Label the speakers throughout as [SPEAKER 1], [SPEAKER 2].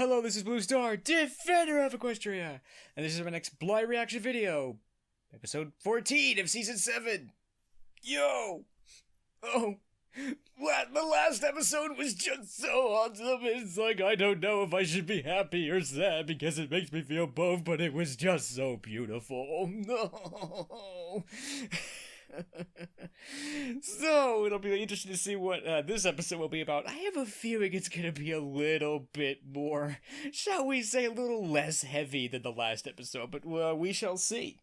[SPEAKER 1] Hello, this is Blue Star, Defender of Equestria, and this is my next blind reaction video, episode 14 of season 7. Yo! Oh, the last episode was just so awesome. It's like, I don't know if I should be happy or sad because it makes me feel both, but it was just so beautiful. No. So, it'll be interesting to see what this episode will be about. I have a feeling it's going to be a little bit more, shall we say, a little less heavy than the last episode, but we shall see.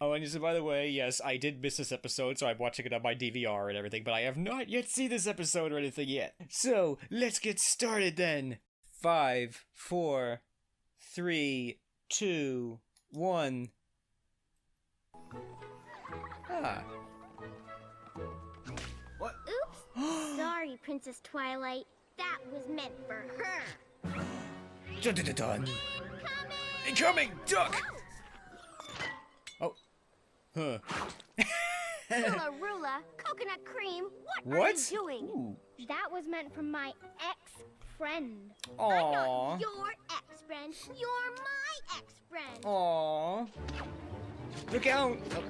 [SPEAKER 1] Oh, and by the way, yes, I did miss this episode, so I'm watching it on my DVR and everything, but I have not yet seen this episode or anything yet. So, let's get started then. 5, 4, 3, 2, 1... Ah.
[SPEAKER 2] What? Oops. Sorry, Princess Twilight. That was meant for her.
[SPEAKER 1] Dun dun dun dun.
[SPEAKER 2] Incoming!
[SPEAKER 1] Duck! Oh. Huh.
[SPEAKER 2] Rula Rula, coconut cream, what are you doing?
[SPEAKER 1] Ooh.
[SPEAKER 2] That was meant for my ex-friend.
[SPEAKER 1] Aww.
[SPEAKER 2] I'm not your ex-friend. You're my ex-friend.
[SPEAKER 1] Aww. Look out! Oh.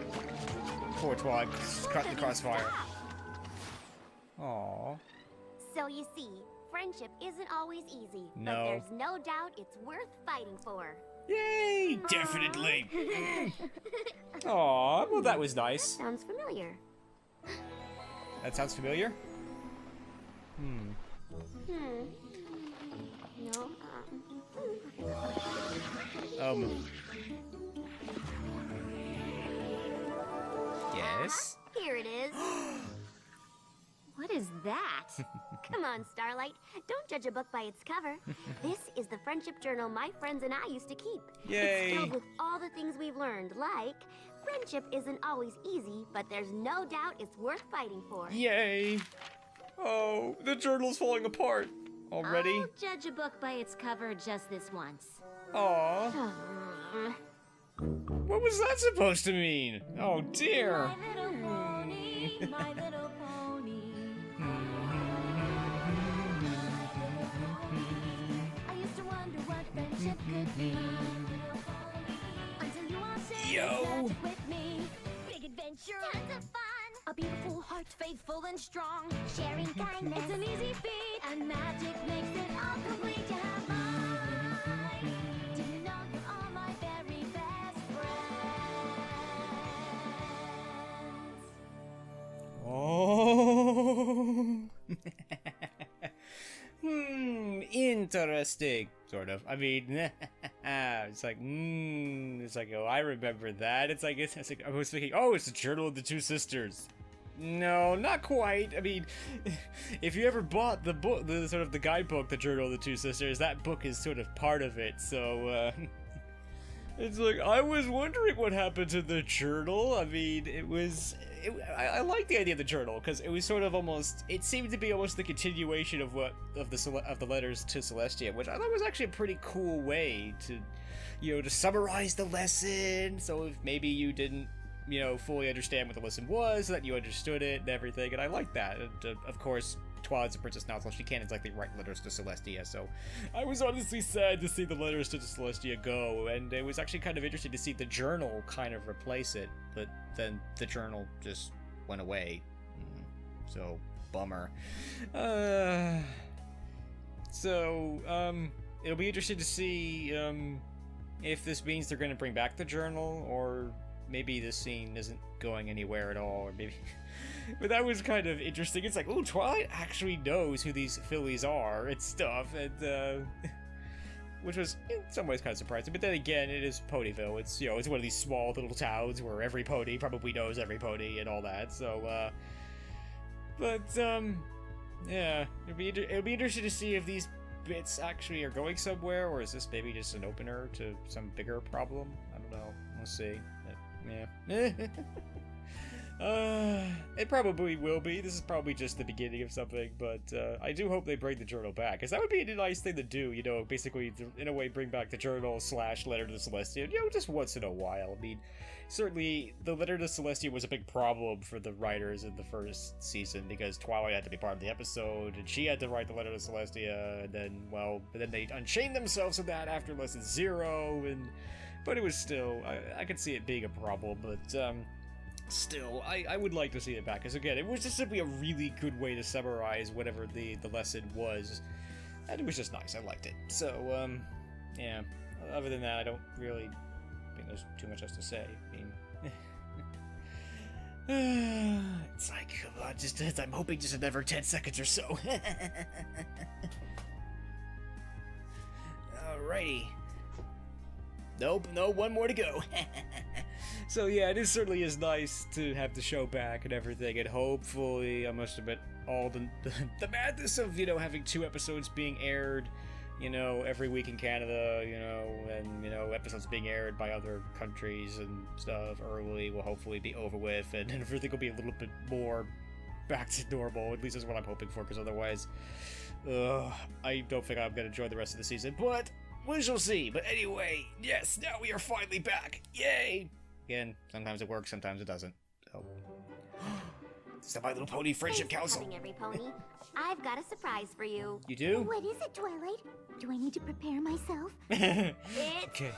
[SPEAKER 1] Poor Twilight, caught in the crossfire. Aww.
[SPEAKER 2] So you see, friendship isn't always easy.
[SPEAKER 1] No.
[SPEAKER 2] But there's no doubt it's worth fighting for.
[SPEAKER 1] Yay! Definitely! Aww, well that was nice.
[SPEAKER 2] Sounds familiar.
[SPEAKER 1] That sounds familiar?
[SPEAKER 2] No.
[SPEAKER 1] Yes?
[SPEAKER 2] Here it is. What is that? Come on, Starlight. Don't judge a book by its cover. This is the friendship journal my friends and I used to keep.
[SPEAKER 1] Yay!
[SPEAKER 2] It's filled with all the things we've learned, like friendship isn't always easy, but there's no doubt it's worth fighting for.
[SPEAKER 1] Yay! Oh, the journal's falling apart already.
[SPEAKER 2] I'll judge a book by its cover just this once.
[SPEAKER 1] Aww. What was that supposed to mean? Oh dear.
[SPEAKER 2] My little pony, my little pony. I used to wonder what friendship could be. Until you all shared magic with me. Big adventure, tons of fun. A beautiful heart, faithful and strong. Sharing kindness, it's an easy feat. And magic makes it all complete. You have mine. Do you know you are my very best friends?
[SPEAKER 1] Oh. Interesting. Sort of. I mean, it's like, oh, I remember that. It's like, I was thinking, oh, it's the Journal of the Two Sisters. No, not quite. I mean, if you ever bought the book, the sort of the guidebook, The Journal of the Two Sisters, that book is sort of part of it, so, it's like, I was wondering what happened to the journal. I mean, I like the idea of the journal, because it was sort of almost, it seemed to be almost the continuation of the letters to Celestia, which I thought was actually a pretty cool way to, to summarize the lesson, so if maybe you didn't, fully understand what the lesson was, so that you understood it and everything, and I like that. And, of course, Twilight's a princess now, so she can't exactly write letters to Celestia, so I was honestly sad to see the letters to Celestia go, and it was actually kind of interesting to see the journal kind of replace it, but then the journal just went away. So, bummer. It'll be interesting to see, if this means they're gonna bring back the journal, or maybe this scene isn't going anywhere at all, or maybe... But that was kind of interesting. It's like, oh, Twilight actually knows who these fillies are and stuff, and, which was, in some ways, kind of surprising. But then again, it is Ponyville. It's, it's one of these small little towns where every pony probably knows every pony and all that, so, yeah. It'll be interesting to see if these bits actually are going somewhere, or is this maybe just an opener to some bigger problem? I don't know. We'll see. Yeah. It probably will be. This is probably just the beginning of something, but I do hope they bring the journal back, because that would be a nice thing to do, you know, basically, in a way, bring back the journal / Letter to Celestia, you know, just once in a while. I mean, certainly, the Letter to Celestia was a big problem for the writers in the first season, because Twilight had to be part of the episode, and she had to write the Letter to Celestia, and then, well, but then they unchained themselves from that after Lesson 0, but it was still, I could see it being a problem, but, still, I would like to see it back, because again, it was just simply a really good way to summarize whatever the lesson was, and it was just nice. I liked it. So, yeah, other than that, I don't really think there's too much else to say. I mean, it's like, come on, just, I'm hoping just another 10 seconds or so. Alrighty. Nope, no, one more to go. So yeah, it certainly is nice to have the show back and everything, and hopefully, I must admit, all the madness of, you know, having 2 episodes being aired, you know, every week in Canada, you know, and, you know, episodes being aired by other countries and stuff early will hopefully be over with, and everything will be a little bit more back to normal. At least that's what I'm hoping for, because otherwise, I don't think I'm going to enjoy the rest of the season, but we shall see. But anyway, yes, now we are finally back. Yay! Again, sometimes it works, sometimes it doesn't. So. It's the My Little Pony Friendship
[SPEAKER 2] Thanks for
[SPEAKER 1] Council.
[SPEAKER 2] coming, every pony. I've got a surprise for you.
[SPEAKER 1] You do?
[SPEAKER 2] What is it, Twilight? Do I need to prepare myself?
[SPEAKER 1] Okay.
[SPEAKER 2] It's this!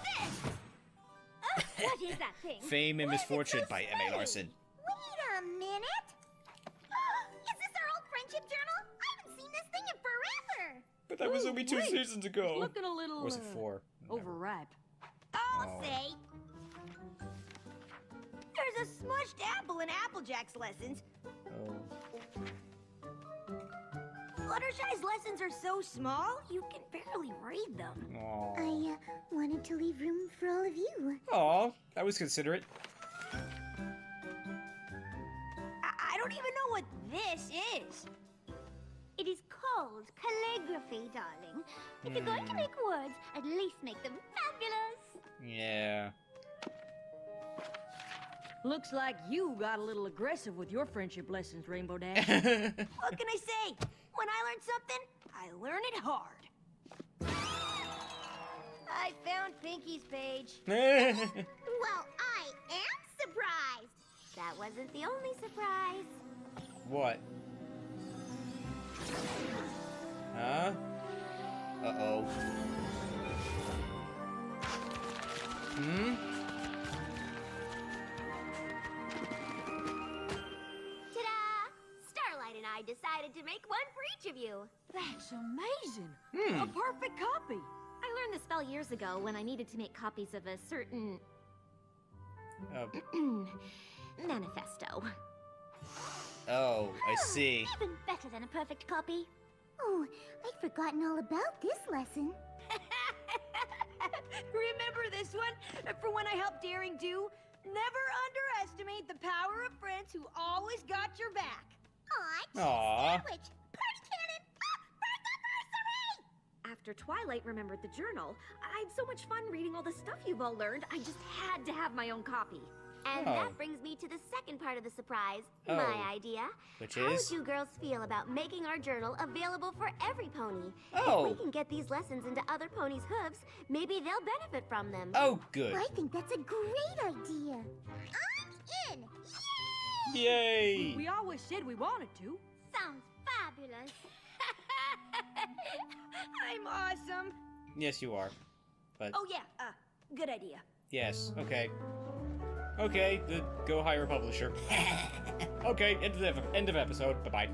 [SPEAKER 2] What is that thing?
[SPEAKER 1] Fame and Misfortune by M.A. Larson.
[SPEAKER 2] Wait a minute! Is this our old friendship journal? I haven't seen this thing in forever!
[SPEAKER 1] But that was only 2
[SPEAKER 3] wait.
[SPEAKER 1] seasons ago.
[SPEAKER 3] It's looking a little,
[SPEAKER 1] Or was it 4?
[SPEAKER 3] overripe.
[SPEAKER 2] I'll
[SPEAKER 1] Oh.
[SPEAKER 2] say.
[SPEAKER 4] There's a smushed apple in Applejack's lessons.
[SPEAKER 1] Oh.
[SPEAKER 4] Fluttershy's lessons are so small, you can barely read them.
[SPEAKER 1] Aw.
[SPEAKER 2] I wanted to leave room for all of you.
[SPEAKER 1] Aw, that was considerate.
[SPEAKER 4] I don't even know what this is.
[SPEAKER 2] It is called calligraphy, darling. If you're going to make words, at least make them fabulous.
[SPEAKER 1] Yeah.
[SPEAKER 3] Looks like you got a little aggressive with your friendship lessons, Rainbow Dash.
[SPEAKER 4] What can I say? When I learn something, I learn it hard. I found Pinky's page.
[SPEAKER 2] Well, I am surprised. That wasn't the only surprise.
[SPEAKER 1] What? Huh? Uh-oh. Hmm?
[SPEAKER 2] Ta-da! Starlight and I decided to make one for each of you.
[SPEAKER 3] That's amazing.
[SPEAKER 1] Hmm.
[SPEAKER 3] A perfect copy.
[SPEAKER 2] I learned the spell years ago when I needed to make copies of a certain manifesto.
[SPEAKER 1] Oh, I see.
[SPEAKER 2] Even better than a perfect copy. Oh, I'd forgotten all about this lesson.
[SPEAKER 4] Remember this one? For when I helped Daring Do? Never underestimate the power of friends who always got your back.
[SPEAKER 2] Aw,
[SPEAKER 1] Aw.
[SPEAKER 2] sandwich! Party cannon! Birthday!
[SPEAKER 5] After Twilight remembered the journal, I had so much fun reading all the stuff you've all learned, I just had to have my own copy.
[SPEAKER 2] And
[SPEAKER 1] Oh.
[SPEAKER 2] that brings me to the second part of the surprise,
[SPEAKER 1] Oh.
[SPEAKER 2] my idea.
[SPEAKER 1] Which
[SPEAKER 2] How
[SPEAKER 1] is?
[SPEAKER 2] would you girls feel about making our journal available for every pony?
[SPEAKER 1] Oh.
[SPEAKER 2] If we can get these lessons into other ponies' hooves, maybe they'll benefit from them.
[SPEAKER 1] Oh, good.
[SPEAKER 2] I think that's a great idea. I'm in!
[SPEAKER 1] Yay!
[SPEAKER 3] We always said we wanted to.
[SPEAKER 2] Sounds fabulous.
[SPEAKER 4] I'm awesome.
[SPEAKER 1] Yes, you are. But,
[SPEAKER 4] Oh yeah, good idea.
[SPEAKER 1] yes, okay. Okay, go hire a publisher. Okay, end of episode. Bye-bye.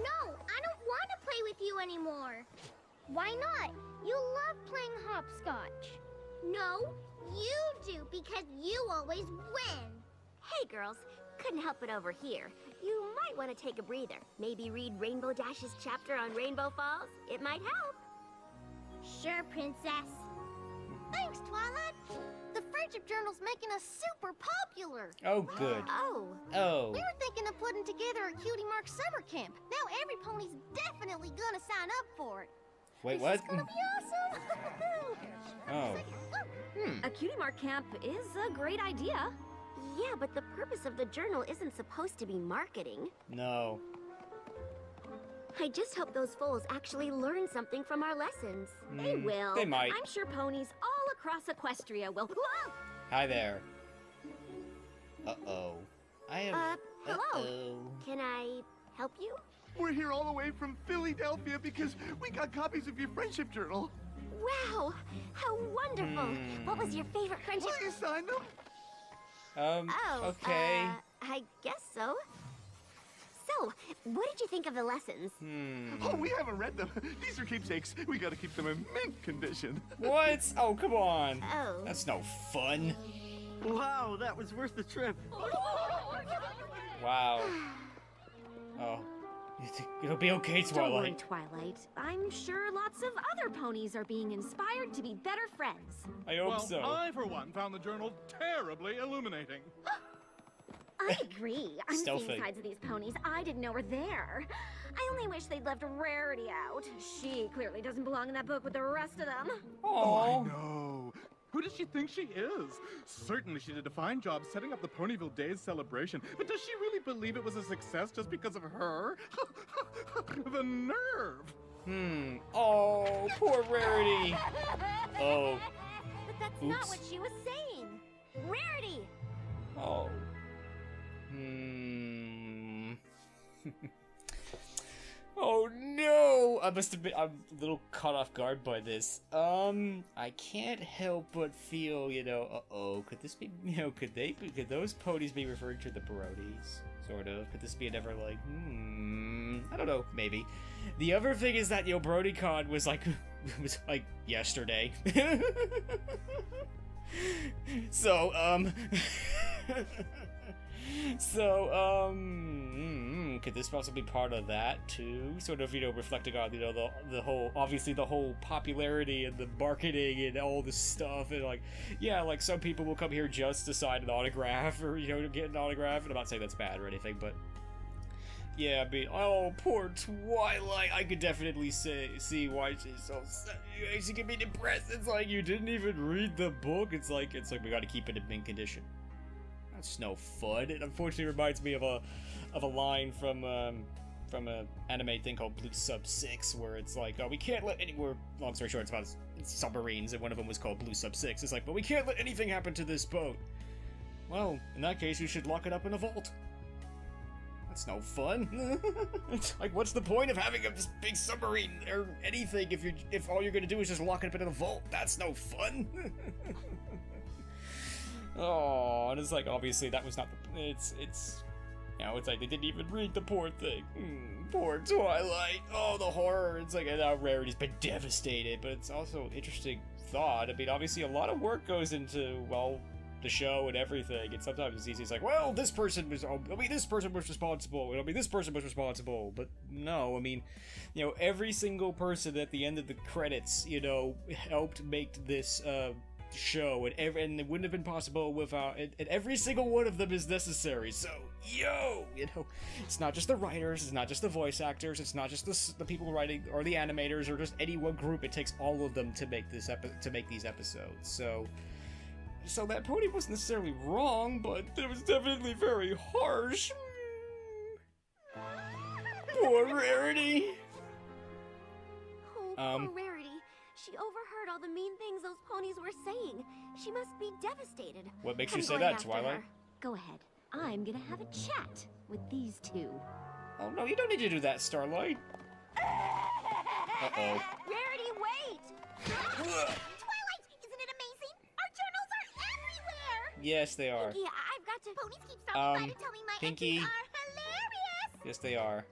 [SPEAKER 2] No, I don't want to play with you anymore. Why not? You love playing hopscotch. No, you do because you always win.
[SPEAKER 5] Hey girls,
[SPEAKER 2] Couldn't help it over here. You might want to take a breather. Maybe read Rainbow Dash's chapter on Rainbow Falls. It might help. Sure, Princess.
[SPEAKER 4] Thanks, Twilight. The Friendship Journal's making us super popular.
[SPEAKER 1] Oh, good.
[SPEAKER 2] Oh.
[SPEAKER 1] Oh.
[SPEAKER 4] We were thinking of putting together a Cutie Mark summer camp. Now every pony's definitely gonna sign up for it.
[SPEAKER 1] Wait,
[SPEAKER 4] This
[SPEAKER 1] what?
[SPEAKER 4] is gonna be awesome.
[SPEAKER 1] Oh.
[SPEAKER 5] A cutie mark camp is a great idea.
[SPEAKER 2] Yeah, but the purpose of the journal isn't supposed to be marketing.
[SPEAKER 1] No.
[SPEAKER 2] I just hope those foals actually learn something from our lessons.
[SPEAKER 5] They will.
[SPEAKER 1] They might.
[SPEAKER 5] I'm sure ponies all across Equestria will. Whoa!
[SPEAKER 1] Hi there. Uh-oh. I have...
[SPEAKER 2] Hello.
[SPEAKER 1] Uh-oh.
[SPEAKER 2] Can I help you?
[SPEAKER 6] We're here all the way from Philadelphia because we got copies of your friendship journal.
[SPEAKER 2] Wow, how wonderful. What was your favorite friendship?
[SPEAKER 6] Will you sign them?
[SPEAKER 2] Oh,
[SPEAKER 1] okay.
[SPEAKER 2] I guess so. So, what did you think of the lessons?
[SPEAKER 6] Oh, we haven't read them. These are keepsakes. We gotta keep them in mint condition.
[SPEAKER 1] What? Oh, come on.
[SPEAKER 2] Oh.
[SPEAKER 1] That's no fun.
[SPEAKER 7] Wow, that was worth the trip.
[SPEAKER 1] Wow. Oh. You think it'll be okay,
[SPEAKER 5] Don't worry,
[SPEAKER 1] Twilight?
[SPEAKER 5] Twilight. I'm sure lots of other ponies are being inspired to be better friends.
[SPEAKER 1] I hope
[SPEAKER 8] Well,
[SPEAKER 1] so.
[SPEAKER 8] I, for one, found the journal terribly illuminating.
[SPEAKER 5] I agree. I'm
[SPEAKER 1] Stealthy.
[SPEAKER 5] seeing sides of these ponies I didn't know were there. I only wish they'd left Rarity out. She clearly doesn't belong in that book with the rest of them.
[SPEAKER 1] Oh.
[SPEAKER 8] No. Who does she think she is? Certainly she did a fine job setting up the Ponyville Days celebration, but does she really believe it was a success just because of her? The nerve!
[SPEAKER 1] Oh, poor Rarity. Oh.
[SPEAKER 2] But that's not
[SPEAKER 1] Oops.
[SPEAKER 2] what she was saying. Rarity!
[SPEAKER 1] Oh. Oh no! I must have been. I'm a little caught off guard by this. I can't help but feel, uh-oh, could this be, could those ponies be referring to the Bronies? Sort of. Could this be another, like, I don't know, maybe. The other thing is that, BronyCon was like yesterday. Could this possibly be part of that too? Sort of, reflecting on, the whole, obviously the whole popularity and the marketing and all this stuff, and like some people will come here just to sign an autograph or, to get an autograph, and I'm not saying that's bad or anything, but yeah, I mean, oh, poor Twilight. I could definitely see why she's so sad. She can be depressed. It's like, you didn't even read the book. It's like we gotta keep it in mint condition. That's no fun. It unfortunately reminds me of a line from an anime thing called Blue Sub 6, where it's like, oh, we can't let long story short, it's about submarines, and one of them was called Blue Sub 6. It's like, but we can't let anything happen to this boat. Well, in that case, you should lock it up in a vault. That's no fun. It's like, what's the point of having a big submarine or anything if all you're gonna do is just lock it up in a vault? That's no fun. Oh, and it's like, obviously that was not the, it's like they didn't even read the poor thing. Poor Twilight. Oh, the horror. It's like, now Rarity's been devastated, but it's also an interesting thought. I mean, obviously a lot of work goes into, well, the show and everything, and sometimes it's easy. It's like, well, this person was responsible. This person was responsible. But no, I mean, every single person at the end of the credits, helped make this, show, and it wouldn't have been possible without and every single one of them is necessary. So it's not just the writers, it's not just the voice actors, it's not just the people writing or the animators or just any one group. It takes all of them to make these episodes. So that pony wasn't necessarily wrong, but it was definitely very harsh. Poor Rarity.
[SPEAKER 2] Oh, poor Rarity. She overheard all the mean things those ponies were saying. She must be devastated.
[SPEAKER 1] What makes
[SPEAKER 2] I'm
[SPEAKER 1] you say
[SPEAKER 2] going
[SPEAKER 1] that,
[SPEAKER 2] after
[SPEAKER 1] Twilight?
[SPEAKER 2] her.
[SPEAKER 5] Go ahead. I'm gonna have a chat with these two.
[SPEAKER 1] Oh no, you don't need to do that, Starlight. Uh-oh.
[SPEAKER 2] Rarity, wait!
[SPEAKER 4] Twilight, isn't it amazing? Our journals are everywhere.
[SPEAKER 1] Yes, they are.
[SPEAKER 4] Pinky, I've got to. Ponies keep stopping by to tell me my
[SPEAKER 1] Pinky.
[SPEAKER 4] entries are hilarious.
[SPEAKER 1] Yes, they are.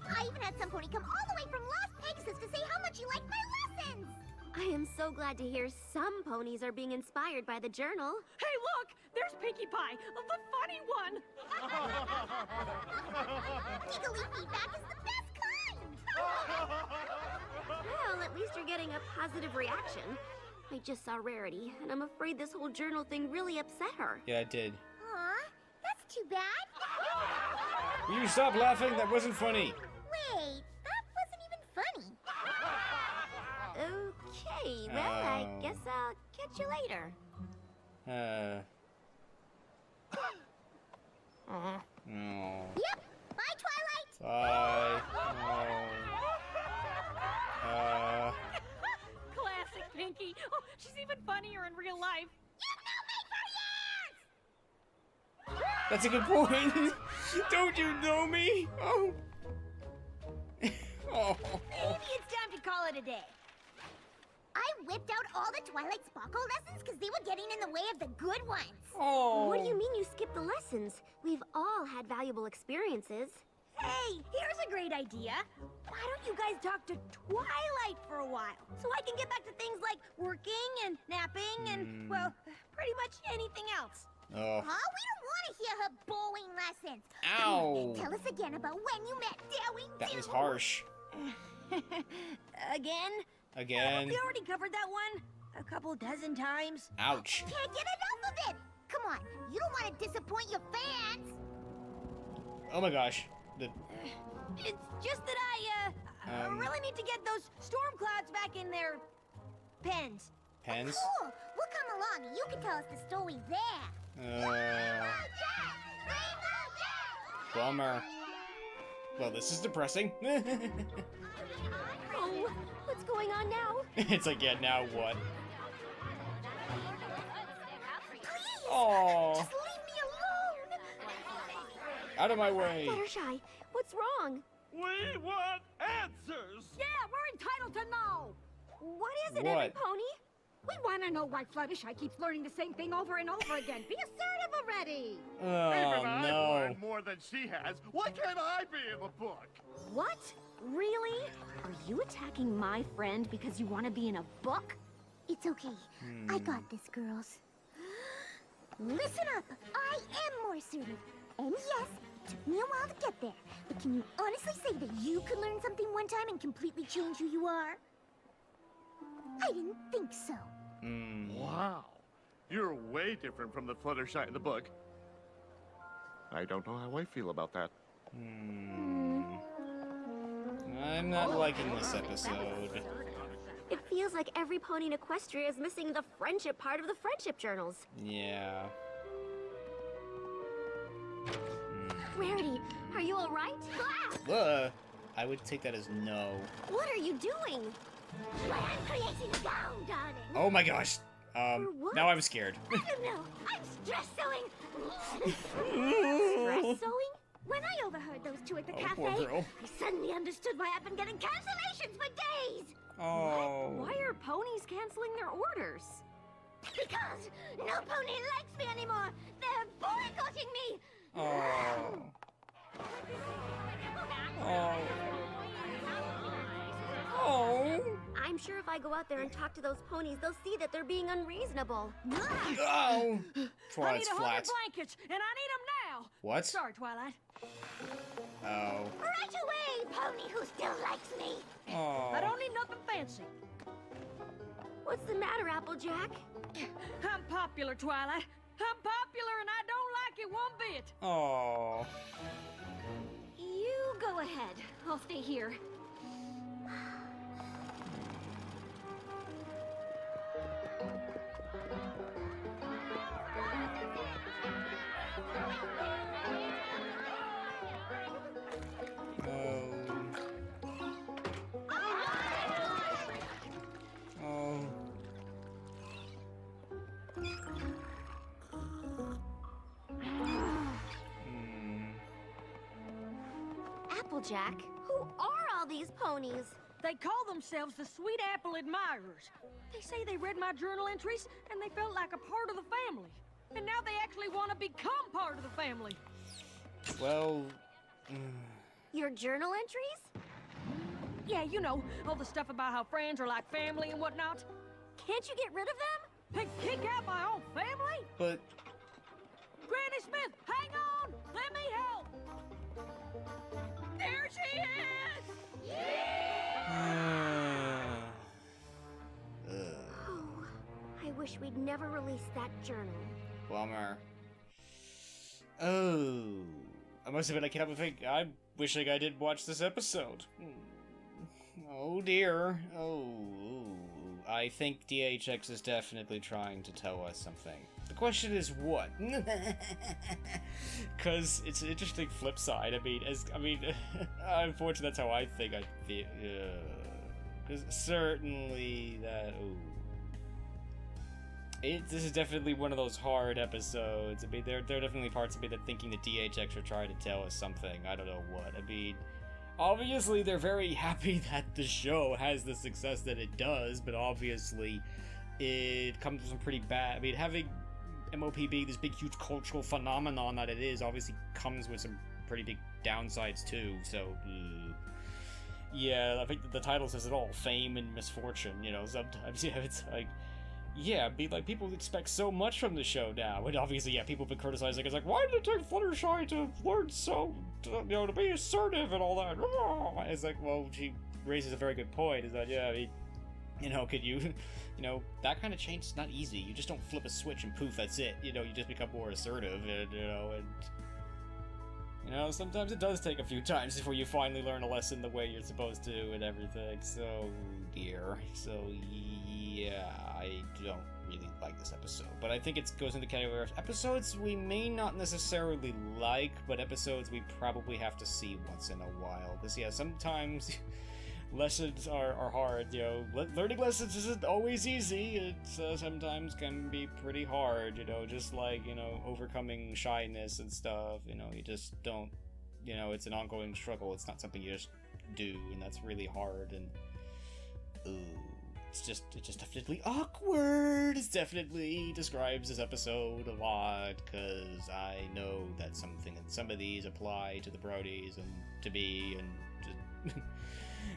[SPEAKER 4] I even had some pony come all the way from Las Pegasus to say how much you liked my lessons.
[SPEAKER 2] I am so
[SPEAKER 5] so glad to hear some ponies are being inspired by the journal.
[SPEAKER 3] Hey, look! There's Pinkie Pie, the funny one!
[SPEAKER 2] Giggly feedback is the best kind!
[SPEAKER 5] Well, at least you're getting a positive reaction. I just saw Rarity, and I'm afraid this whole journal thing really upset her.
[SPEAKER 1] Yeah, it did.
[SPEAKER 2] Aw, that's too bad.
[SPEAKER 1] Will you stop laughing? That wasn't funny.
[SPEAKER 2] Wait, that wasn't even funny.
[SPEAKER 5] Okay, well, I guess I'll catch you later.
[SPEAKER 1] No.
[SPEAKER 2] Yep, bye, Twilight.
[SPEAKER 1] Bye. No.
[SPEAKER 3] Classic Pinkie. Oh, she's even funnier in real life.
[SPEAKER 1] That's a good point. Don't you know me? Oh. Oh.
[SPEAKER 4] Maybe it's time to call it a day.
[SPEAKER 2] I whipped out all the Twilight Sparkle lessons because they were getting in the way of the good ones.
[SPEAKER 1] Oh.
[SPEAKER 5] What do you mean you skipped the lessons? We've all had valuable experiences.
[SPEAKER 4] Hey, here's a great idea. Why don't you guys talk to Twilight for a while? So I can get back to things like working and napping and, well, pretty much anything else.
[SPEAKER 1] Oh.
[SPEAKER 2] Huh? We don't want to hear her bowling lessons.
[SPEAKER 1] Ow.
[SPEAKER 2] Tell us again about when you met Dowie.
[SPEAKER 1] That was harsh.
[SPEAKER 4] Again?
[SPEAKER 1] Again.
[SPEAKER 4] We already covered that one a couple dozen times.
[SPEAKER 1] Ouch.
[SPEAKER 2] Can't get enough of it. Come on, you don't want to disappoint your fans.
[SPEAKER 1] Oh my gosh.
[SPEAKER 4] It's just that I really need to get those storm clouds back in their pens.
[SPEAKER 1] Pens?
[SPEAKER 2] Cool. We'll come along and you can tell us the story there.
[SPEAKER 1] Bummer. Well, this is depressing.
[SPEAKER 5] Oh, what's going on now?
[SPEAKER 1] It's like, yeah, now what?
[SPEAKER 2] Please,
[SPEAKER 1] Oh,
[SPEAKER 2] just leave me alone.
[SPEAKER 1] out of my way.
[SPEAKER 5] Fluttershy, what's wrong?
[SPEAKER 7] We want answers!
[SPEAKER 3] Yeah, we're entitled to know.
[SPEAKER 5] What is it,
[SPEAKER 1] What?
[SPEAKER 5] every pony?
[SPEAKER 3] We want to know why Fluttershy keeps learning the same thing over and over again. Be assertive already.
[SPEAKER 1] Oh,
[SPEAKER 8] Even I've
[SPEAKER 1] no.
[SPEAKER 8] learned more than she has. Why can't I be in the book?
[SPEAKER 5] What? Really? Are you attacking my friend because you want to be in a book?
[SPEAKER 2] It's okay. I got this, girls. Listen up. I am more assertive. And yes, it took me a while to get there. But can you honestly say that you could learn something one time and completely change who you are? I didn't think so.
[SPEAKER 8] Wow. You're way different from the Fluttershy in the book. I don't know how I feel about that.
[SPEAKER 1] I'm not liking this episode.
[SPEAKER 5] It feels like every pony in Equestria is missing the friendship part of the friendship journals.
[SPEAKER 1] Yeah.
[SPEAKER 5] Rarity, are you all right? Ah!
[SPEAKER 1] I would take that as no.
[SPEAKER 5] What are you doing?
[SPEAKER 2] Well, I'm creating a gown, darling.
[SPEAKER 1] Oh my gosh.
[SPEAKER 5] what?
[SPEAKER 1] Now I'm scared.
[SPEAKER 2] I don't know. I'm stress sewing.
[SPEAKER 5] Stress sewing?
[SPEAKER 2] When I overheard those two at the
[SPEAKER 1] Oh,
[SPEAKER 2] cafe,
[SPEAKER 1] poor girl.
[SPEAKER 2] I suddenly understood why I've been getting cancellations for days.
[SPEAKER 1] Oh.
[SPEAKER 5] Why are ponies canceling their orders?
[SPEAKER 2] Because no pony likes me anymore. They're boycotting me.
[SPEAKER 1] Oh. Oh. Oh.
[SPEAKER 5] I'm sure if I go out there and talk to those ponies, they'll see that they're being unreasonable.
[SPEAKER 1] Oh.
[SPEAKER 3] I need
[SPEAKER 1] Twilight's
[SPEAKER 3] 100
[SPEAKER 1] flat.
[SPEAKER 3] blankets, and I need them now.
[SPEAKER 1] What?
[SPEAKER 3] Sorry, Twilight.
[SPEAKER 1] Oh.
[SPEAKER 2] Right away, pony who still likes me.
[SPEAKER 1] Oh.
[SPEAKER 3] I don't need nothing fancy.
[SPEAKER 5] What's the matter, Applejack?
[SPEAKER 3] I'm popular, Twilight. I'm popular, and I don't like it one bit.
[SPEAKER 1] Oh.
[SPEAKER 5] You go ahead. I'll stay here. Applejack, who are all these ponies?
[SPEAKER 3] They call themselves the Sweet Apple Admirers. They say they read my journal entries, and they felt like a part of the family. And now they actually want to become part of the family.
[SPEAKER 1] Well.
[SPEAKER 5] Your journal entries?
[SPEAKER 3] Yeah, you know, all the stuff about how friends are like family and whatnot.
[SPEAKER 4] Can't you get rid of them?
[SPEAKER 3] And kick out my own family?
[SPEAKER 1] But
[SPEAKER 3] Granny Smith, hang on! Let me help! There she is!
[SPEAKER 4] Oh, I wish we'd never released that journal.
[SPEAKER 1] bummer. Oh, I must admit I can't help but think I'm wishing I did watch this episode. Oh dear. Oh, I think DHX is definitely trying to tell us something. The question is what? Because it's an interesting flip side. Unfortunately, that's how I think I feel. Because certainly that. This is definitely one of those hard episodes. I mean, there are definitely parts of me that thinking that DHX are trying to tell us something. I don't know what. I mean, obviously they're very happy that the show has the success that it does, but obviously it comes with some pretty bad. I mean, having MLP being this big, huge cultural phenomenon that it is, obviously comes with some pretty big downsides too. So, yeah, I think the title says it all: fame and misfortune. You know, sometimes it's like. Yeah, people expect so much from the show now, and obviously, yeah, people have been criticizing. It's like, why did it take Fluttershy to learn to be assertive and all that? It's like, well, she raises a very good point. Is that, yeah, I mean, could you, that kind of change is not easy. You just don't flip a switch and poof, that's it. You just become more assertive, and sometimes it does take a few times before you finally learn a lesson the way you're supposed to and everything. So, dear. So, yeah, I don't really like this episode. But I think it goes into the category of episodes we may not necessarily like, but episodes we probably have to see once in a while. Because, yeah, sometimes lessons are hard, learning lessons isn't always easy. It sometimes can be pretty hard, just like, overcoming shyness and stuff, you just don't, it's an ongoing struggle. It's not something you just do, and that's really hard, and, it's just definitely awkward. It definitely describes this episode a lot, because I know that some of these apply to the Bronies, and to me, and just...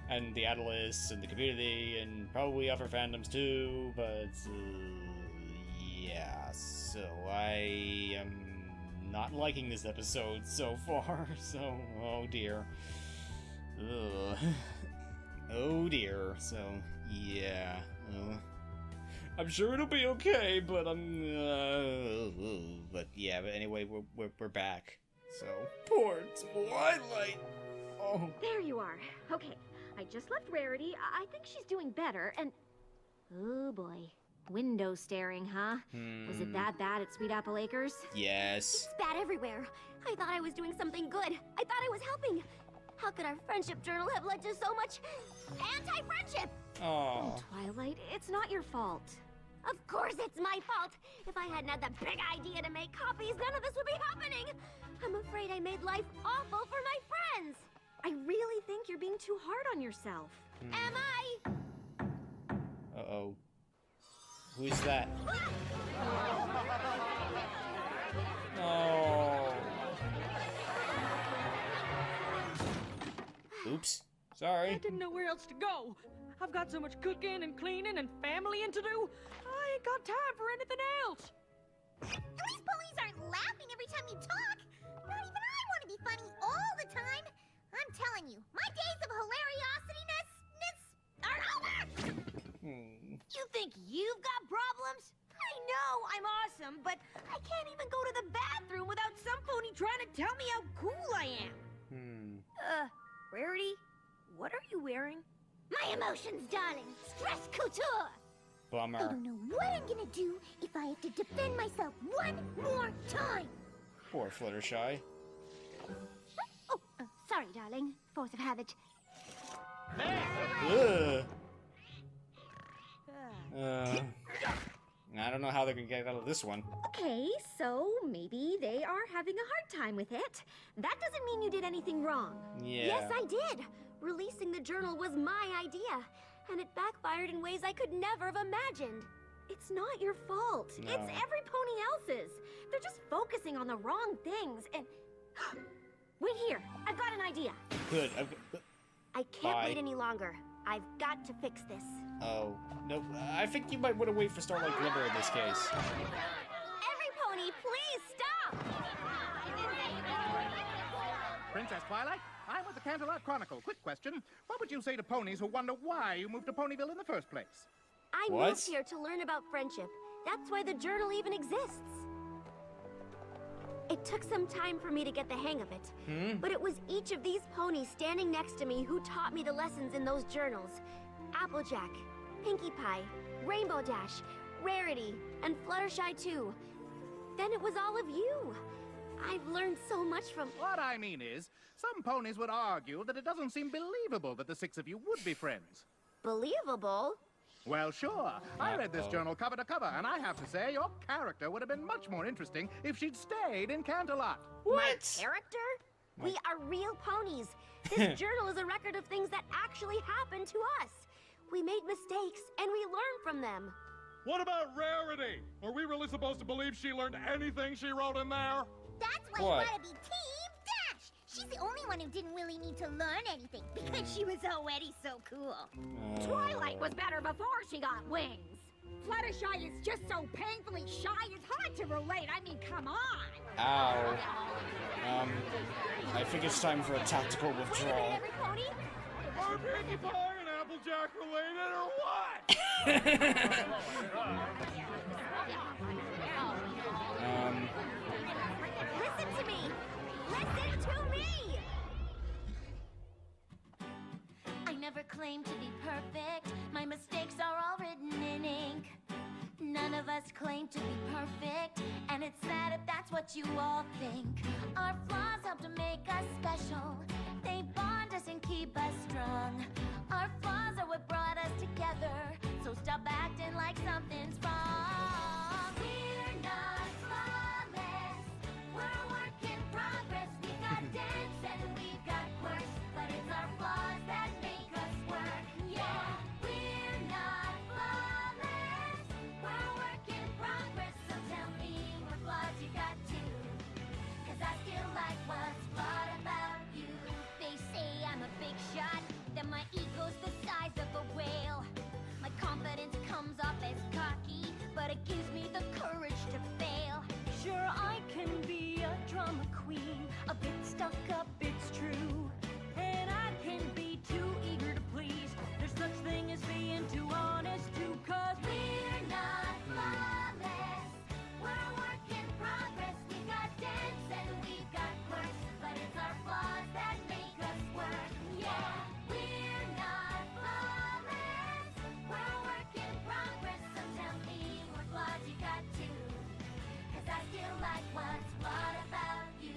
[SPEAKER 1] and the analysts and the community and probably other fandoms too, but yeah, so I am not liking this episode so far, so oh dear. Ugh. Oh dear, so yeah. I'm sure it'll be okay, but but anyway, we're back. So poor Twilight. Oh.
[SPEAKER 5] There you are. Okay. I just left Rarity. I think she's doing better, and... Oh, boy. Window staring, huh? Was it that bad at Sweet Apple Acres?
[SPEAKER 1] Yes.
[SPEAKER 4] It's bad everywhere. I thought I was doing something good. I thought I was helping. How could our friendship journal have led to so much anti-friendship?
[SPEAKER 1] Oh,
[SPEAKER 5] Twilight, it's not your fault.
[SPEAKER 4] Of course it's my fault. If I hadn't had the big idea to make copies, none of this would be happening. I'm afraid I made life awful for my friends.
[SPEAKER 5] I really think you're being too hard on yourself.
[SPEAKER 4] Am I?
[SPEAKER 1] Uh-oh. Who's that? Oh. Oops. Sorry.
[SPEAKER 3] I didn't know where else to go. I've got so much cooking and cleaning and familying to do. I ain't got time for anything else.
[SPEAKER 4] At least police aren't laughing every time you talk. Not even I want to be funny all the time. I'm telling you, my days of hilariosity-ness are over! You think you've got problems? I know I'm awesome, but I can't even go to the bathroom without some phony trying to tell me how cool I am. Rarity, what are you wearing? My emotions, darling. Stress couture! I
[SPEAKER 1] Bummer.
[SPEAKER 4] don't know what I'm gonna do if I have to defend myself one more time!
[SPEAKER 1] Poor Fluttershy.
[SPEAKER 4] Oh, sorry, darling. Force of habit.
[SPEAKER 1] Ugh. I don't know how they're gonna get out of this one.
[SPEAKER 5] Okay, so maybe they are having a hard time with it. That doesn't mean you did anything wrong.
[SPEAKER 1] Yeah.
[SPEAKER 4] Yes, I did. Releasing the journal was my idea, and it backfired in ways I could never have imagined.
[SPEAKER 5] It's not your fault.
[SPEAKER 1] No.
[SPEAKER 5] It's every pony else's. They're just focusing on the wrong things, and... Wait here. I've got an idea.
[SPEAKER 1] Good.
[SPEAKER 4] I can't
[SPEAKER 1] Bye.
[SPEAKER 4] wait any longer. I've got to fix this.
[SPEAKER 1] Oh, no, I think you might want to wait for Starlight Glimmer in this case.
[SPEAKER 5] Every pony, please stop!
[SPEAKER 8] Princess Twilight, I'm with the Canterlot Chronicle. Quick question. What would you say to ponies who wonder why you moved to Ponyville in the first place?
[SPEAKER 5] I
[SPEAKER 1] What?
[SPEAKER 5] moved here to learn about friendship. That's why the journal even exists. It took some time for me to get the hang of it. But it was each of these ponies standing next to me who taught me the lessons in those journals. Applejack, Pinkie Pie, Rainbow Dash, Rarity, and Fluttershy too. Then it was all of you. I've learned so much from...
[SPEAKER 8] What I mean is, some ponies would argue that it doesn't seem believable that the 6 of you would be friends.
[SPEAKER 5] Believable?
[SPEAKER 8] Well, sure. I read this journal cover to cover, and I have to say, your character would have been much more interesting if she'd stayed in Canterlot.
[SPEAKER 5] My character? We are real ponies. This journal is a record of things that actually happened to us. We made mistakes, and we learned from them.
[SPEAKER 7] What about Rarity? Are we really supposed to believe she learned anything she wrote in there?
[SPEAKER 4] That's why
[SPEAKER 1] What?
[SPEAKER 4] you want to be Team Dash. She's the only one who didn't really need to learn anything because she was already so cool.
[SPEAKER 3] Twilight was better before she got wings. Fluttershy is just so painfully shy, it's hard to relate. I mean, come on.
[SPEAKER 1] Ow. I think it's time for a tactical
[SPEAKER 5] Wait a
[SPEAKER 1] withdrawal.
[SPEAKER 5] minute, every pony.
[SPEAKER 7] Are Pinkie Pie and Applejack related or what?
[SPEAKER 5] Listen to me. Listen to me.
[SPEAKER 2] I never claimed to be perfect. My mistakes are all written in ink. None of us claim to be perfect, and it's sad if that's what you all think. Our flaws help to make us special. They bond us and keep us strong. Our flaws are what brought us together, so stop acting like something's wrong. We're not flawless. We're a work in progress. We got dents and we've got quirks, but it's our flaws that make us work. Yeah, we're not flawless. We're a work in progress, so tell me what flaws you got too. 'Cause I still like what's flawed about you. They say I'm a big shot, that my ego's the size of a whale. My confidence comes off as cocky, but it gives me the courage to fail. Sure, I can be a drama queen, a bit stuck up, it's true. And I can be too eager to please. There's such thing as being too honest too, 'cause we're not flawless. We're a work in progress. We got dents and we've got quirks, but it's our flaws that make us work. Yeah, we're not flawless. We're a work in progress, so tell me what flaws you got too. 'Cause I still like what's flawed about you.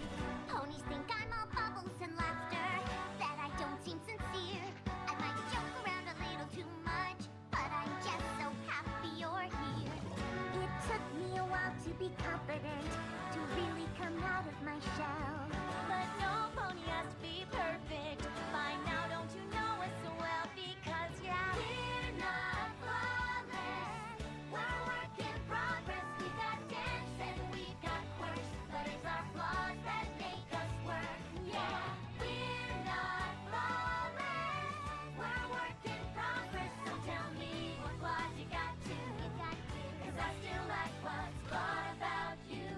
[SPEAKER 4] Ponies think I'm all bubbles and laughter, that I don't seem sincere. I might joke around a little too much, but I'm just so happy you're here. It took me a while to be confident, to really come out of my shell.
[SPEAKER 2] But no pony has to be perfect. By now, don't you know us so well? Because yeah, we're not flawless. We're a work in progress. We got dents and we've got quirks, but it's our flaws that make us work. Yeah, we're not flawless. We're a work in progress. So tell me what flaws you got too. 'Cause I still like what's flawed about you.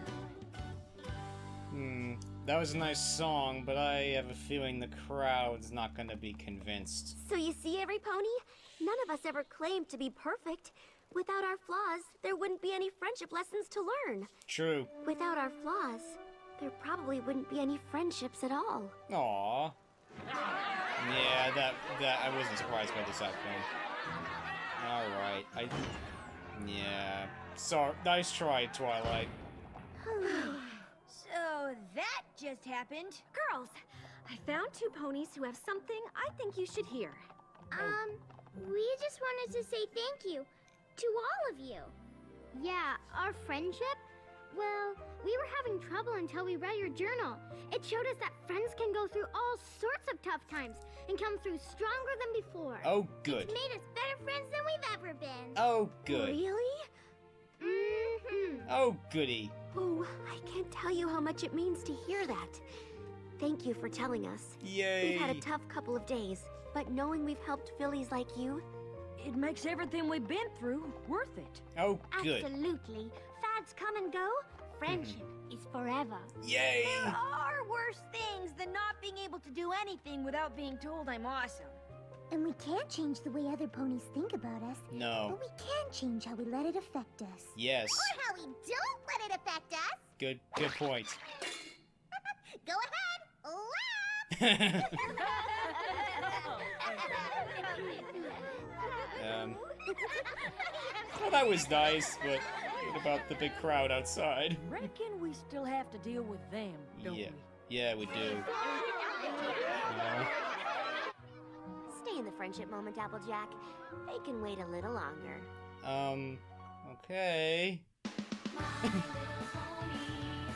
[SPEAKER 1] That was a nice song, but I have a feeling the crowd's not gonna be convinced.
[SPEAKER 5] So you see, every pony? None of us ever claimed to be perfect. Without our flaws, there wouldn't be any friendship lessons to learn.
[SPEAKER 1] True.
[SPEAKER 5] Without our flaws, there probably wouldn't be any friendships at all.
[SPEAKER 1] Aww. Yeah, that I wasn't surprised by this outcome. Alright, yeah. Sorry, nice try, Twilight.
[SPEAKER 3] So that just happened.
[SPEAKER 5] Girls, I found 2 ponies who have something I think you should hear.
[SPEAKER 4] We just wanted to say thank you to all of you.
[SPEAKER 9] Yeah, our friendship? Well, we were having trouble until we read your journal. It showed us that friends can go through all sorts of tough times and come through stronger than before.
[SPEAKER 1] Oh, good.
[SPEAKER 4] Made us better friends than we've ever been.
[SPEAKER 1] Oh, good.
[SPEAKER 5] Really?
[SPEAKER 9] Mm-hmm.
[SPEAKER 1] Oh, goody.
[SPEAKER 5] Oh, I can't tell you how much it means to hear that. Thank you for telling us.
[SPEAKER 1] Yay.
[SPEAKER 5] We've had a tough couple of days, but knowing we've helped fillies like you,
[SPEAKER 3] it makes everything we've been through worth it.
[SPEAKER 1] Oh, good.
[SPEAKER 9] Absolutely. Fads come and go. Friendship is forever.
[SPEAKER 1] Yay!
[SPEAKER 3] There are worse things than not being able to do anything without being told I'm awesome.
[SPEAKER 4] And we can't change the way other ponies think about us.
[SPEAKER 1] No.
[SPEAKER 4] But we can change how we let it affect us.
[SPEAKER 1] Yes.
[SPEAKER 4] Or how we don't let it affect us.
[SPEAKER 1] Good point.
[SPEAKER 4] Go ahead, laugh!
[SPEAKER 1] Well, that was nice, but what about the big crowd outside?
[SPEAKER 3] Reckon we still have to deal with them, don't we?
[SPEAKER 1] Yeah, we do.
[SPEAKER 5] Stay in the friendship moment, Applejack. They can wait a little longer.
[SPEAKER 1] Okay.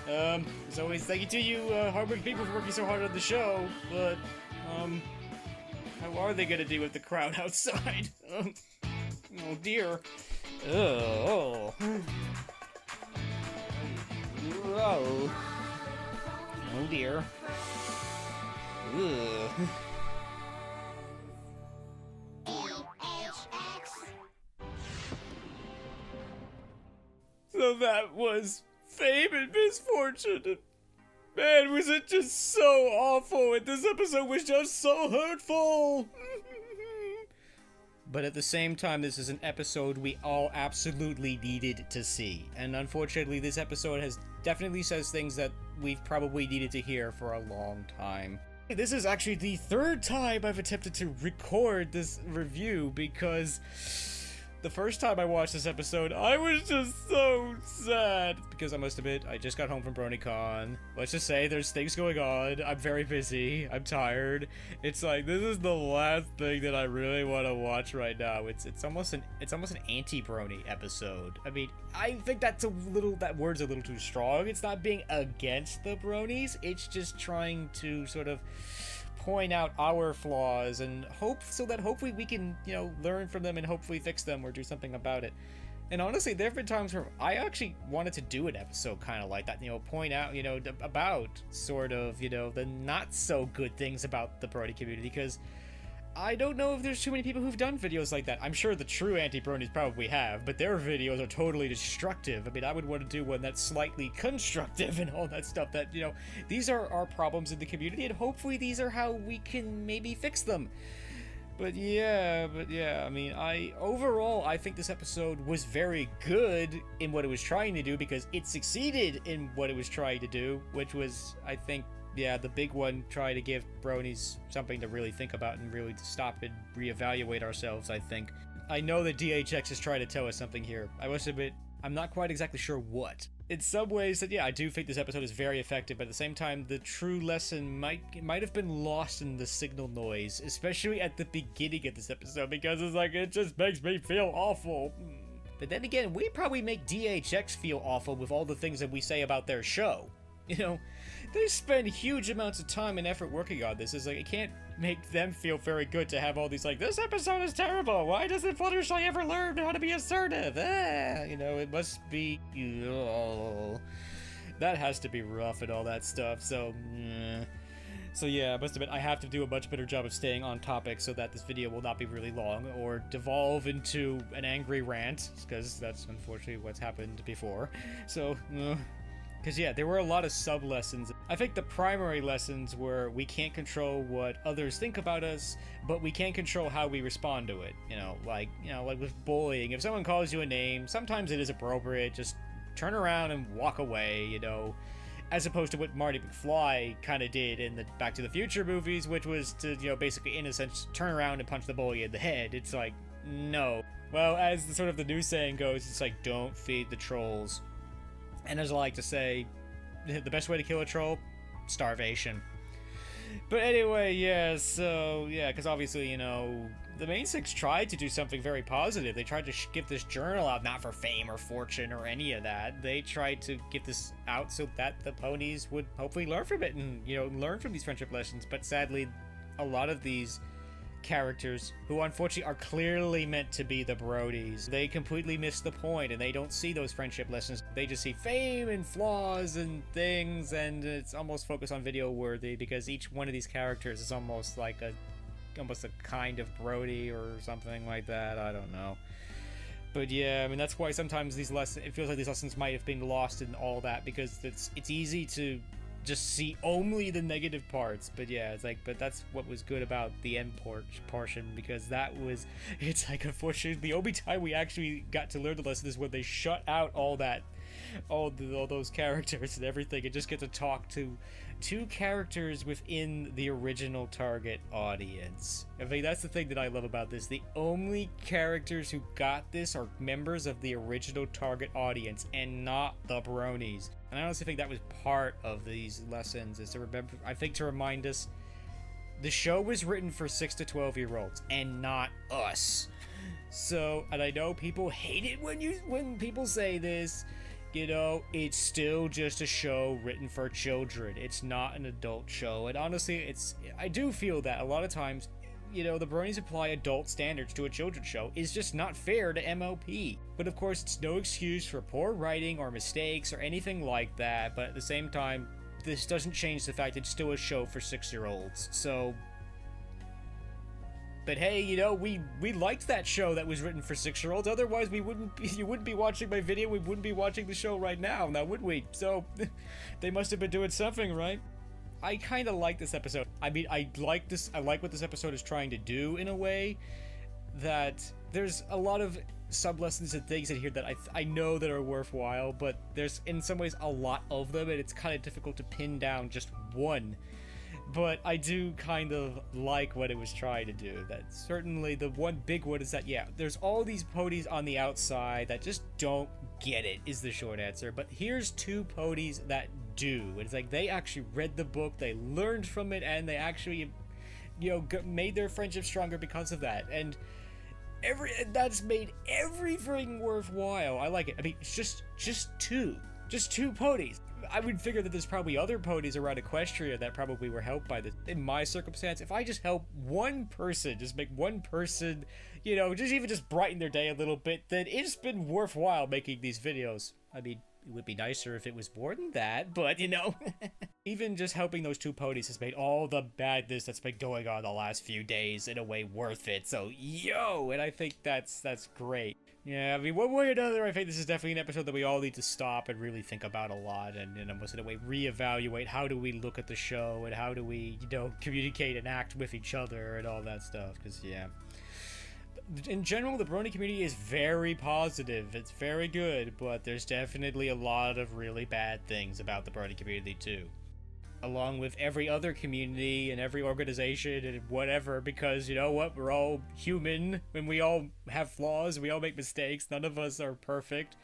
[SPEAKER 1] As always, thank you to you, hardworking people for working so hard on the show, but, how are they gonna deal with the crowd outside? Oh dear. Oh. Oh. Oh dear. Ugh. So that was Fame and Misfortune. And man, was it just so awful, and this episode was just so hurtful. But at the same time, this is an episode we all absolutely needed to see. And unfortunately, this episode definitely says things that we've probably needed to hear for a long time. This is actually the third time I've attempted to record this review, because the first time I watched this episode, I was just so sad. Because I must admit, I just got home from BronyCon. Let's just say there's things going on. I'm very busy. I'm tired. It's like, this is the last thing that I really want to watch right now. It's almost an anti-Brony episode. I mean, I think that word's a little too strong. It's not being against the Bronies. It's just trying to sort of point out our flaws and hopefully we can, learn from them and hopefully fix them or do something about it. And honestly, there have been times where I actually wanted to do an episode kind of like that, point out, about sort of, the not so good things about the Brony community, because I don't know if there's too many people who've done videos like that. I'm sure the true anti-Bronies probably have, but their videos are totally destructive. I mean, I would want to do one that's slightly constructive and all that stuff that, these are our problems in the community, and hopefully these are how we can maybe fix them. But yeah, I mean, overall, I think this episode was very good in what it was trying to do, because it succeeded in what it was trying to do, which was, I think, the big one, try to give Bronies something to really think about and really stop and reevaluate ourselves, I think. I know that DHX is trying to tell us something here. I must admit, I'm not quite exactly sure what. In some ways, I do think this episode is very effective, but at the same time, the true lesson might have been lost in the signal noise, especially at the beginning of this episode, because it's like, it just makes me feel awful. But then again, we probably make DHX feel awful with all the things that we say about their show. They spend huge amounts of time and effort working on this. It's like, it can't make them feel very good to have all these, like, this episode is terrible. Why doesn't Fluttershy ever learn how to be assertive? It must be, that has to be rough and all that stuff. So yeah, I must admit, I have to do a much better job of staying on topic so that this video will not be really long or devolve into an angry rant, because that's unfortunately what's happened before. So, because there were a lot of sub-lessons. I think the primary lessons were we can't control what others think about us, but we can control how we respond to it. Like with bullying. If someone calls you a name, sometimes it is appropriate. Just turn around and walk away, as opposed to what Marty McFly kind of did in the Back to the Future movies, which was to, basically, in a sense, turn around and punch the bully in the head. It's like, no. Well, as the new saying goes, it's like, don't feed the trolls. And as I like to say, the best way to kill a troll? Starvation. But anyway, because obviously, the main six tried to do something very positive. They tried to give this journal out, not for fame or fortune or any of that. They tried to give this out so that the ponies would hopefully learn from it and, learn from these friendship lessons. But sadly, a lot of these characters, who unfortunately are clearly meant to be the Brodies, they completely miss the point, and they don't see those friendship lessons. They just see fame and flaws and things, and it's almost focused on video worthy, because each one of these characters is almost like a almost a kind of Brody or something like that. I don't know. But yeah, I mean, that's why sometimes these lessons, it feels like these lessons might have been lost in all that, because it's easy to just see only the negative parts. But yeah, it's like, but that's what was good about the end portion, because that was, it's like, unfortunately, the only time we actually got to learn the lesson is when they shut out all that, all those characters and everything, and just get to talk to two characters within the original target audience. I mean, that's the thing that I love about this. The only characters who got this are members of the original target audience and not the bronies. And I honestly think that was part of these lessons, is to remember, I think, to remind us the show was written for 6 to 12-year-olds and not us. So, and I know people hate it when people say this, you know, it's still just a show written for children. It's not an adult show. And honestly, I do feel that a lot of times, you know, the bronies apply adult standards to a children's show is just not fair to MLP. But of course, it's no excuse for poor writing or mistakes or anything like that. But at the same time, this doesn't change the fact it's still a show for 6-year-olds. So, but hey, you know, we liked that show that was written for 6-year-olds. Otherwise, you wouldn't be watching my video. We wouldn't be watching the show right now, would we? So, they must have been doing something right. I kind of like this episode. I mean, I like what this episode is trying to do in a way that there's a lot of sub-lessons and things in here that I know that are worthwhile, but there's in some ways a lot of them, and it's kind of difficult to pin down just one. But I do kind of like what it was trying to do. That certainly the one big one is that, yeah, there's all these ponies on the outside that just don't get it, is the short answer. But here's two ponies that do. It's like they actually read the book, they learned from it, and they actually, you know, made their friendship stronger because of that. And that's made everything worthwhile. I like it. I mean, it's just two ponies. I would figure that there's probably other ponies around Equestria that probably were helped by this. In my circumstance, if I just help one person, just make one person, you know, just brighten their day a little bit, then it's been worthwhile making these videos. I mean, it would be nicer if it was more than that, but, you know. Even just helping those two ponies has made all the badness that's been going on the last few days in a way worth it. So, yo! And I think that's great. Yeah, I mean, one way or another, I think this is definitely an episode that we all need to stop and really think about a lot, and almost in a way reevaluate how do we look at the show, and how do we, you know, communicate and act with each other and all that stuff, because, yeah. In general, the Brony community is very positive. It's very good, but there's definitely a lot of really bad things about the Brony community, too. Along with every other community and every organization and whatever, because you know what, we're all human and we all have flaws, we all make mistakes, none of us are perfect,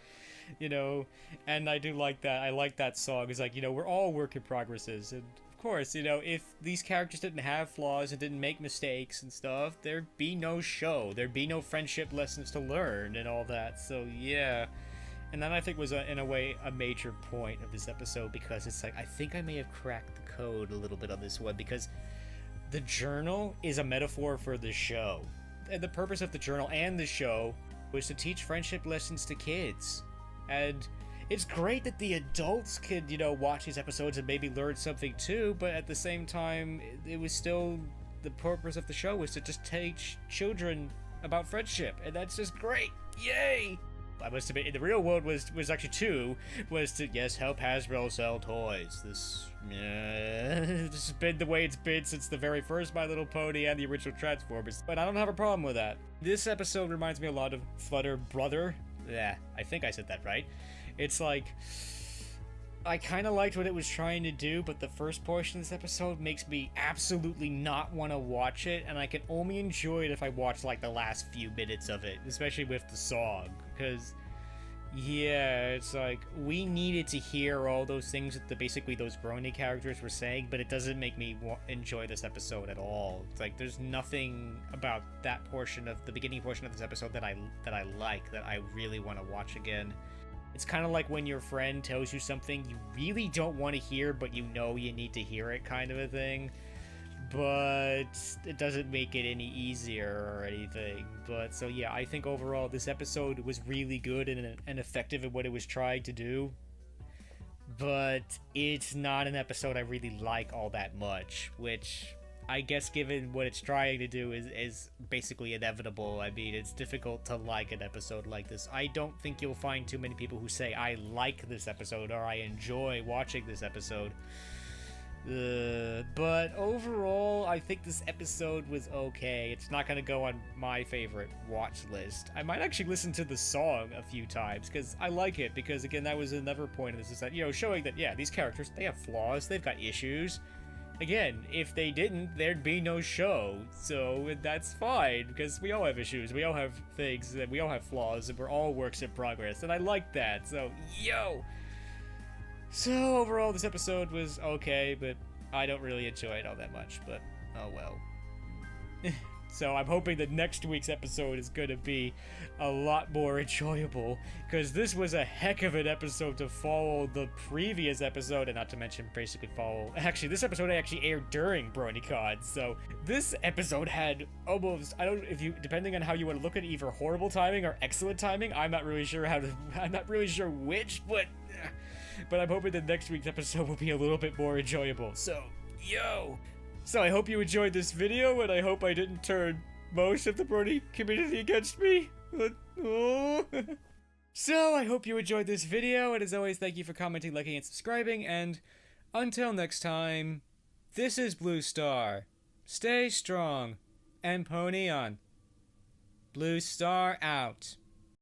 [SPEAKER 1] you know. And I do like that. I like that song. It's like, you know, we're all work in progresses, and of course, you know, if these characters didn't have flaws and didn't make mistakes and stuff, there'd be no show, there'd be no friendship lessons to learn and all that. So yeah. And that, I think, was, in a way, a major point of this episode, because it's like, I think I may have cracked the code a little bit on this one, because the journal is a metaphor for the show. And the purpose of the journal and the show was to teach friendship lessons to kids. And it's great that the adults could, you know, watch these episodes and maybe learn something too, but at the same time, it was still, the purpose of the show was to just teach children about friendship, and that's just great. Yay! I must admit, in the real world was actually two, was to, yes, help Hasbro sell toys. This has been the way it's been since the very first My Little Pony and the original Transformers, but I don't have a problem with that. This episode reminds me a lot of Flutter Brother. Yeah, I think I said that right. It's like, I kind of liked what it was trying to do, but the first portion of this episode makes me absolutely not want to watch it, and I can only enjoy it if I watch, like, the last few minutes of it, especially with the song, because, yeah, it's like, we needed to hear all those things that basically those Brony characters were saying, but it doesn't make me enjoy this episode at all. It's like, there's nothing about that portion of, the beginning portion of this episode that I like, that I really want to watch again. It's kind of like when your friend tells you something you really don't want to hear, but you know you need to hear it, kind of a thing. But it doesn't make it any easier or anything. But so yeah, I think overall this episode was really good and effective at what it was trying to do. But it's not an episode I really like all that much, which I guess given what it's trying to do is basically inevitable. I mean, it's difficult to like an episode like this. I don't think you'll find too many people who say, I like this episode, or I enjoy watching this episode. But overall, I think this episode was okay. It's not gonna go on my favorite watch list. I might actually listen to the song a few times, because I like it, because again, that was another point of this, is that, you know, showing that, yeah, these characters, they have flaws, they've got issues. Again, if they didn't, there'd be no show, so that's fine, because we all have issues, we all have things, and we all have flaws, and we're all works in progress, and I like that, so, yo! So, overall, this episode was okay, but I don't really enjoy it all that much, but oh well. So, I'm hoping that next week's episode is gonna be a lot more enjoyable, because this was a heck of an episode to follow the previous episode, and not to mention basically follow... Actually, this episode actually aired during BronyCon, so this episode had almost... I don't... if you... depending on how you want to look at it, either horrible timing or excellent timing, I'm not really sure how to... I'm not really sure which, but I'm hoping that next week's episode will be a little bit more enjoyable. So, yo! So I hope you enjoyed this video, and I hope I didn't turn most of the Brony community against me. So I hope you enjoyed this video, and as always, thank you for commenting, liking, and subscribing, and until next time, this is Blue Star. Stay strong, and pony on. Blue Star out.